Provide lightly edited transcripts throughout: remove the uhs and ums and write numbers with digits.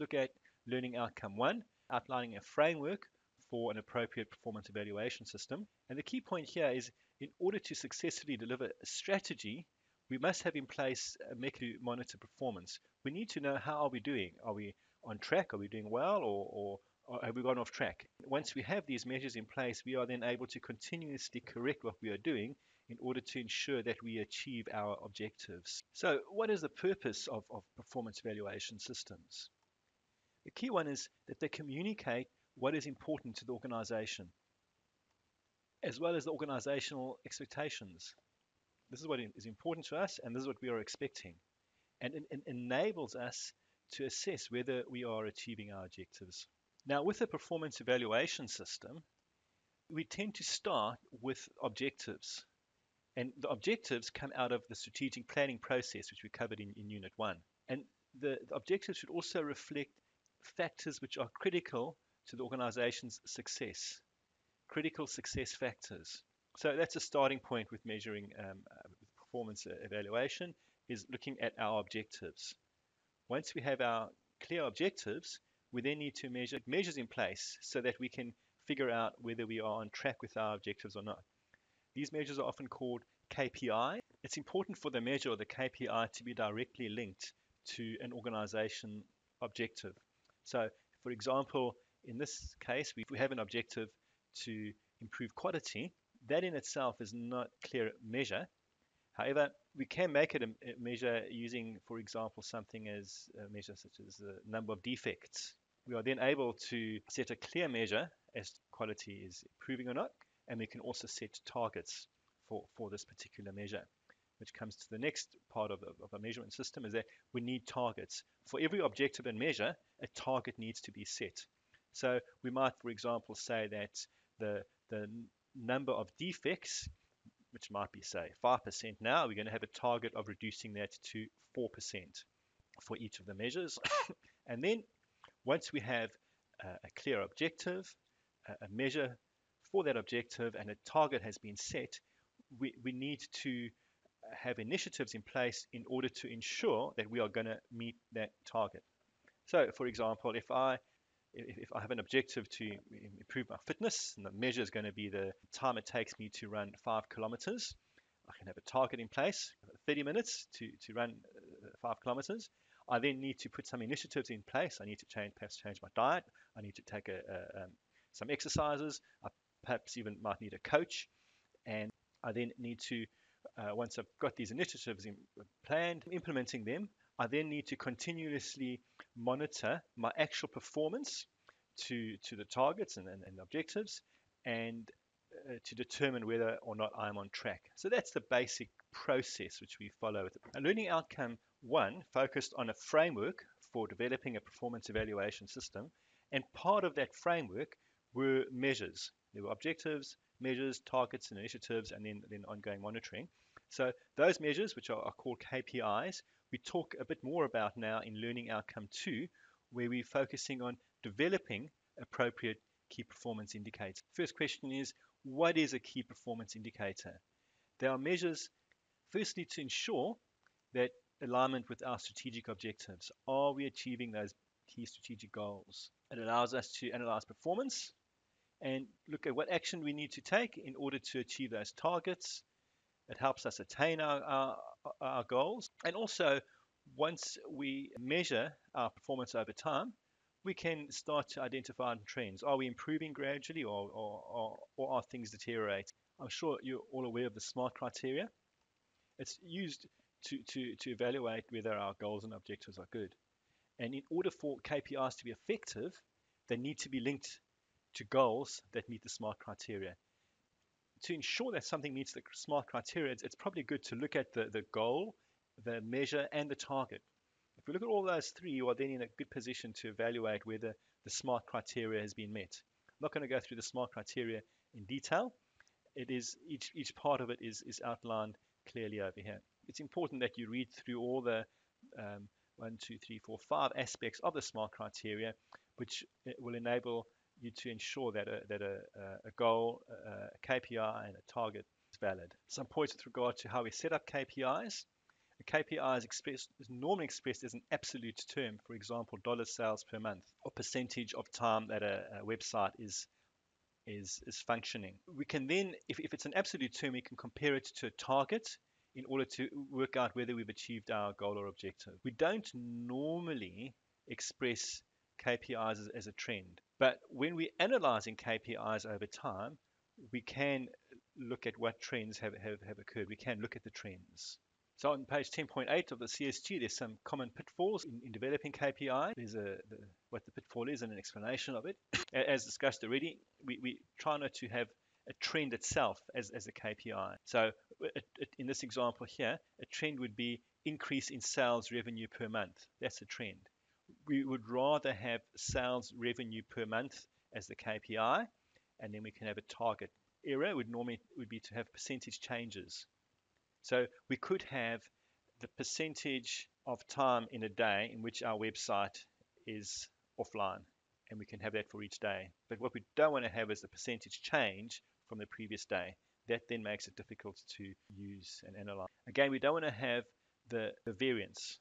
look at learning outcome one, outlining a framework for an appropriate performance evaluation system. And the key point here is in order to successfully deliver a strategy, we must have in place a mechanism to monitor performance. We need to know how are we doing? Are we on track? Are we doing well? Or have we gone off track? Once we have these measures in place, we are then able to continuously correct what we are doing in order to ensure that we achieve our objectives. So, what is the purpose of performance evaluation systems? The key one is that they communicate what is important to the organization, as well as the organizational expectations. This is what is important to us, and this is what we are expecting. And it enables us to assess whether we are achieving our objectives. Now, with a performance evaluation system, we tend to start with objectives. And the objectives come out of the strategic planning process, which we covered in Unit 1. And the objectives should also reflect factors which are critical to the organization's success, critical success factors. So that's a starting point with measuring performance evaluation, is looking at our objectives. Once we have our clear objectives, we then need to measure measures in place so that we can figure out whether we are on track with our objectives or not. These measures are often called KPIs. It's important for the measure or the KPI to be directly linked to an organization objective. So, for example, in this case, we have an objective to improve quality. That in itself is not a clear measure. However, we can make it a measure using, for example, something as a measure such as the number of defects. We are then able to set a clear measure as to quality is improving or not, and we can also set targets for this particular measure, which comes to the next part of a measurement system, is that we need targets. For every objective and measure, a target needs to be set. So we might, for example, say that the number of defects, which might be, say, 5% now, we're going to have a target of reducing that to 4% for each of the measures. And then once we have a clear objective, a measure for that objective, and a target has been set, we need to have initiatives in place in order to ensure that we are going to meet that target. So, for example, if I have an objective to improve my fitness, and the measure is going to be the time it takes me to run 5 kilometers, I can have a target in place, 30 minutes to run 5 kilometers. I then need to put some initiatives in place. I need to perhaps change my diet. I need to take some exercises. I perhaps even might need a coach. And I then need to, once I've got these initiatives planned, implementing them, I then need to continuously monitor my actual performance to the targets and objectives, and to determine whether or not I'm on track. So that's the basic process which we follow. Learning outcome one focused on a framework for developing a performance evaluation system, and part of that framework were measures. There were objectives, measures, targets, and initiatives, and then ongoing monitoring. So those measures, which are called KPIs, we talk a bit more about now in Learning Outcome 2, where we're focusing on developing appropriate key performance indicators. First question is, what is a key performance indicator? There are measures, firstly, to ensure that alignment with our strategic objectives. Are we achieving those key strategic goals? It allows us to analyze performance and look at what action we need to take in order to achieve those targets. It helps us attain our goals. And also, once we measure our performance over time, we can start to identify trends. Are we improving gradually, or are things deteriorating? I'm sure you're all aware of the SMART criteria. It's used to evaluate whether our goals and objectives are good. And in order for KPIs to be effective, they need to be linked to goals that meet the SMART criteria. To ensure that something meets the SMART criteria, it's probably good to look at the goal, the measure, and the target. If we look at all those three, you are then in a good position to evaluate whether the SMART criteria has been met. I'm not going to go through the SMART criteria in detail. It is each part of it is outlined clearly over here. It's important that you read through all the 1, 2, 3, 4, 5 aspects of the SMART criteria, which will enable you to ensure that a goal, a KPI, and a target is valid. Some points with regard to how we set up KPIs. A KPI is normally expressed as an absolute term, for example, dollar sales per month or percentage of time that a website is functioning. We can then, if it's an absolute term, we can compare it to a target in order to work out whether we've achieved our goal or objective. We don't normally express KPIs as a trend, but when we're analyzing KPIs over time, we can look at what trends have occurred. We can look at the trends. So on page 10.8 of the CSG, there's some common pitfalls in developing KPI. There's what the pitfall is and an explanation of it. As discussed already, we try not to have a trend itself as a KPI. So in this example here, a trend would be increase in sales revenue per month. That's a trend. We would rather have sales revenue per month as the KPI, and then we can have a target. Error would be to have percentage changes. So we could have the percentage of time in a day in which our website is offline, and we can have that for each day. But what we don't want to have is the percentage change from the previous day. That then makes it difficult to use and analyze. Again, we don't want to have the variance,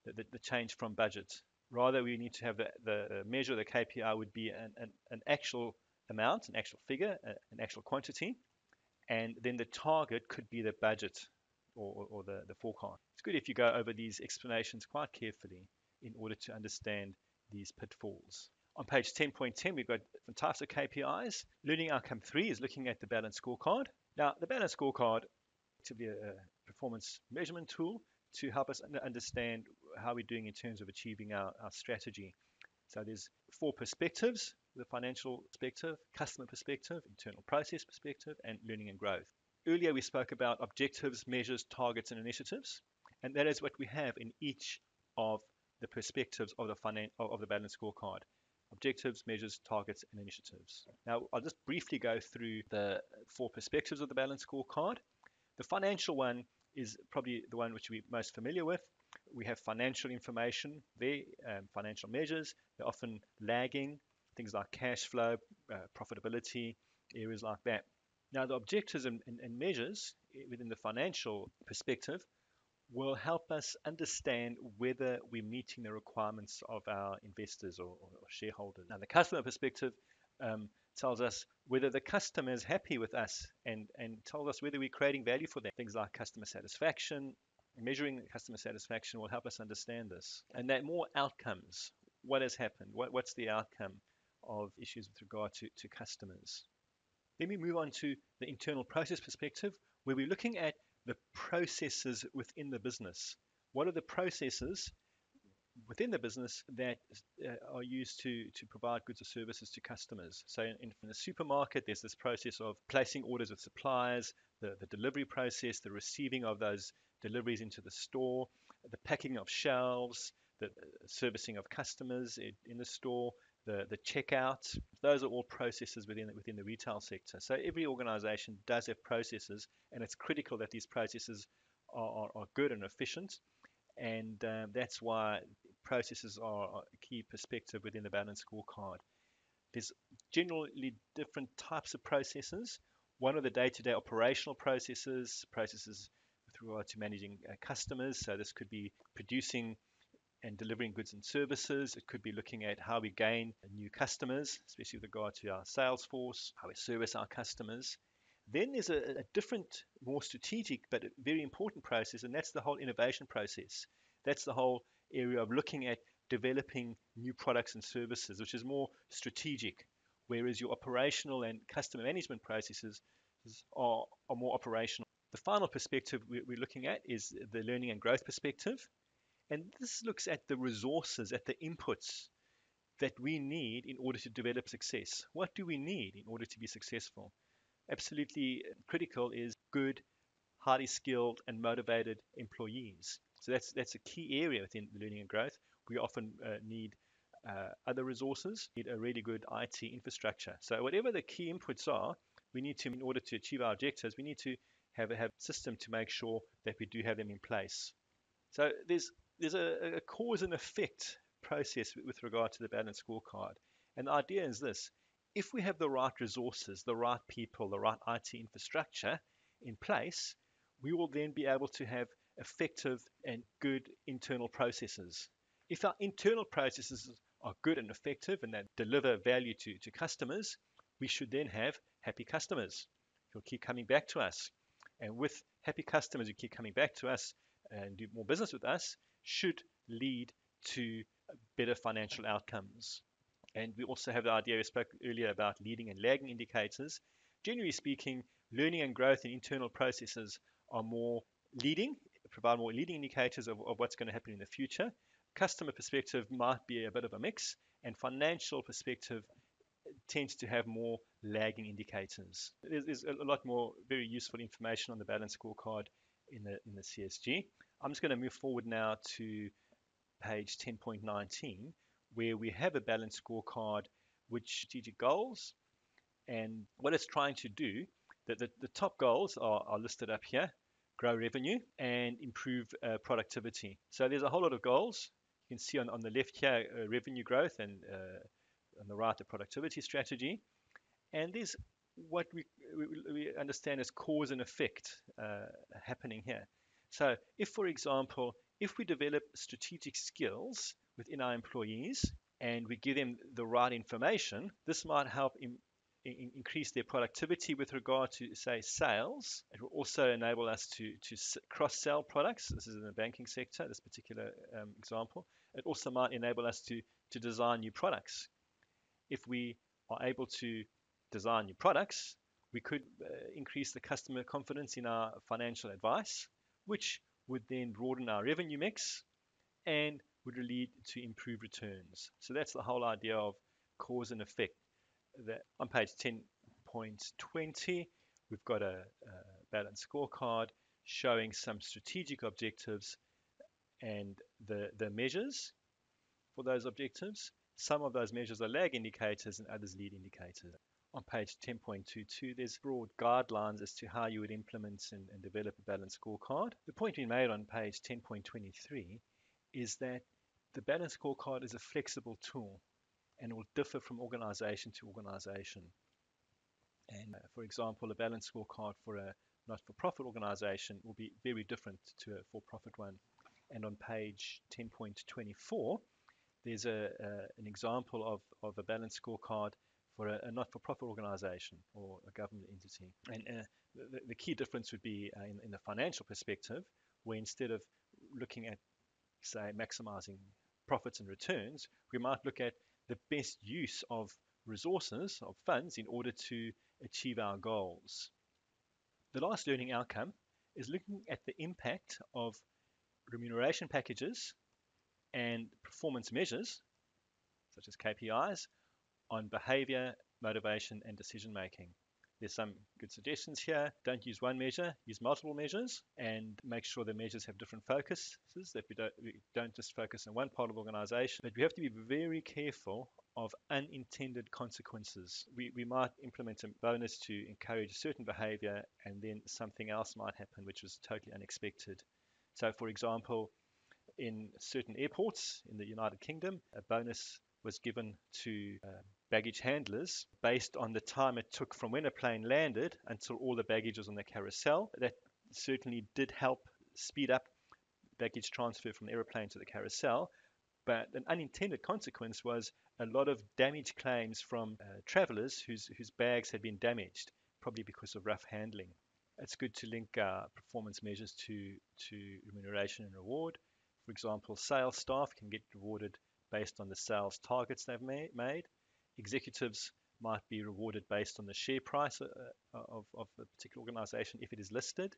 the change from budget. Rather, we need to have the measure, the KPI would be an actual amount, an actual figure, an actual quantity, and then the target could be the budget or the forecast. It's good if you go over these explanations quite carefully in order to understand these pitfalls. On page 10.10, we've got different types of KPIs. Learning outcome 3 is looking at the balance scorecard. Now, the balance scorecard is actually a performance measurement tool to help us understand how we're doing in terms of achieving our strategy. So there's 4 perspectives: the financial perspective, customer perspective, internal process perspective, and learning and growth. Earlier we spoke about objectives, measures, targets, and initiatives, and that is what we have in each of the perspectives of the balance scorecard: objectives, measures, targets, and initiatives. Now I'll just briefly go through the 4 perspectives of the balance scorecard. The financial one is probably the one which we're most familiar with. We have financial information there, financial measures. They're often lagging, things like cash flow, profitability, areas like that. Now, the objectives and measures within the financial perspective will help us understand whether we're meeting the requirements of our investors or shareholders. Now, the customer perspective tells us whether the customer is happy with us and tells us whether we're creating value for them. Things like customer satisfaction. Measuring customer satisfaction will help us understand this. And that more outcomes. What has happened? What's the outcome of issues with regard to customers? Then we move on to the internal process perspective, where we're looking at the processes within the business. What are the processes within the business that are used to provide goods or services to customers? So in the supermarket, there's this process of placing orders with suppliers, the delivery process, the receiving of those deliveries into the store, the packing of shelves, the servicing of customers in the store, the checkout. Those are all processes within the retail sector. So every organization does have processes, and it's critical that these processes are good and efficient. And that's why processes are a key perspective within the balance scorecard. There's generally different types of processes. One are the day-to-day operational processes with regard to managing customers. So this could be producing and delivering goods and services. It could be looking at how we gain new customers, especially with regard to our sales force, how we service our customers. Then there's a different, more strategic, but very important process, and that's the whole innovation process. That's the whole area of looking at developing new products and services, which is more strategic, whereas your operational and customer management processes are more operational. The final perspective we're looking at is the learning and growth perspective. And this looks at the resources, at the inputs that we need in order to develop success. What do we need in order to be successful? Absolutely critical is good, highly skilled and motivated employees. So that's a key area within learning and growth. We often need other resources, need a really good IT infrastructure. So whatever the key inputs are, we need to, in order to achieve our objectives, we need to have a system to make sure that we do have them in place. So there's a cause and effect process with regard to the balance scorecard. And the idea is this: if we have the right resources, the right people, the right IT infrastructure in place, we will then be able to have effective and good internal processes. If our internal processes are good and effective and that deliver value to customers, we should then have happy customers who'll keep coming back to us. And with happy customers who keep coming back to us and do more business with us, should lead to better financial outcomes. And we also have the idea I spoke earlier about leading and lagging indicators. Generally speaking, learning and growth in internal processes are more leading, provide more leading indicators of what's going to happen in the future. Customer perspective might be a bit of a mix, and financial perspective tends to have more lagging indicators. There's a lot more very useful information on the balance scorecard in the CSG. I'm just going to move forward now to page 10.19, where we have a balance scorecard which strategic goals and what it's trying to do. The top goals are listed up here: grow revenue and improve productivity. So there's a whole lot of goals. You can see on the left here revenue growth, and on the right the productivity strategy. And there's what we understand as cause and effect happening here. So if, for example, if we develop strategic skills within our employees and we give them the right information, this might help increase their productivity with regard to, say, sales. It will also enable us to cross-sell products. This is in the banking sector, this particular example. It also might enable us to design new products. If we are able to design new products, we could increase the customer confidence in our financial advice, which would then broaden our revenue mix and would lead to improved returns. So that's the whole idea of cause and effect. That on page 10.20, we've got a balanced scorecard showing some strategic objectives and the measures for those objectives. Some of those measures are lag indicators and others lead indicators. On page 10.22, there's broad guidelines as to how you would implement and develop a balanced scorecard. The point we made on page 10.23 is that the balanced scorecard is a flexible tool and will differ from organization to organization. And for example, a balanced scorecard for a not-for-profit organization will be very different to a for-profit one. And on page 10.24, there's an example of a balanced scorecard for a not-for-profit organization or a government entity. And the key difference would be in the financial perspective, where instead of looking at, say, maximizing profits and returns, we might look at the best use of resources, of funds, in order to achieve our goals. The last learning outcome is looking at the impact of remuneration packages and performance measures, such as KPIs, on behavior, motivation, and decision making. There's some good suggestions here. Don't use one measure, use multiple measures, and make sure the measures have different focuses, that we don't just focus on one part of the organization. But we have to be very careful of unintended consequences. We might implement a bonus to encourage a certain behavior, and then something else might happen which was totally unexpected. So, for example, in certain airports in the United Kingdom, a bonus was given to baggage handlers based on the time it took from when a plane landed until all the baggage was on the carousel. That certainly did help speed up baggage transfer from the aeroplane to the carousel, but an unintended consequence was a lot of damage claims from travelers whose bags had been damaged, probably because of rough handling. It's good to link performance measures to remuneration and reward. For example, sales staff can get rewarded based on the sales targets they've made. Executives might be rewarded based on the share price of a particular organization if it is listed.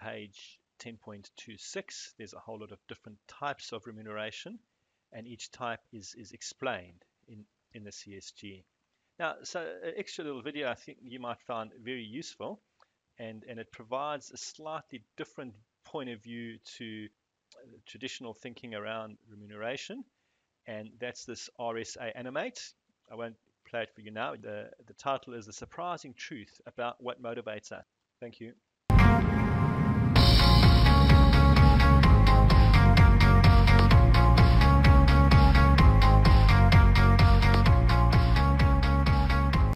Page 10.26, there's a whole lot of different types of remuneration, and each type is explained in the CSG. Now, so an extra little video I think you might find very useful, and it provides a slightly different point of view to traditional thinking around remuneration, and that's this RSA Animate. I won't play it for you now. The title is The Surprising Truth About What Motivates Us. Thank you.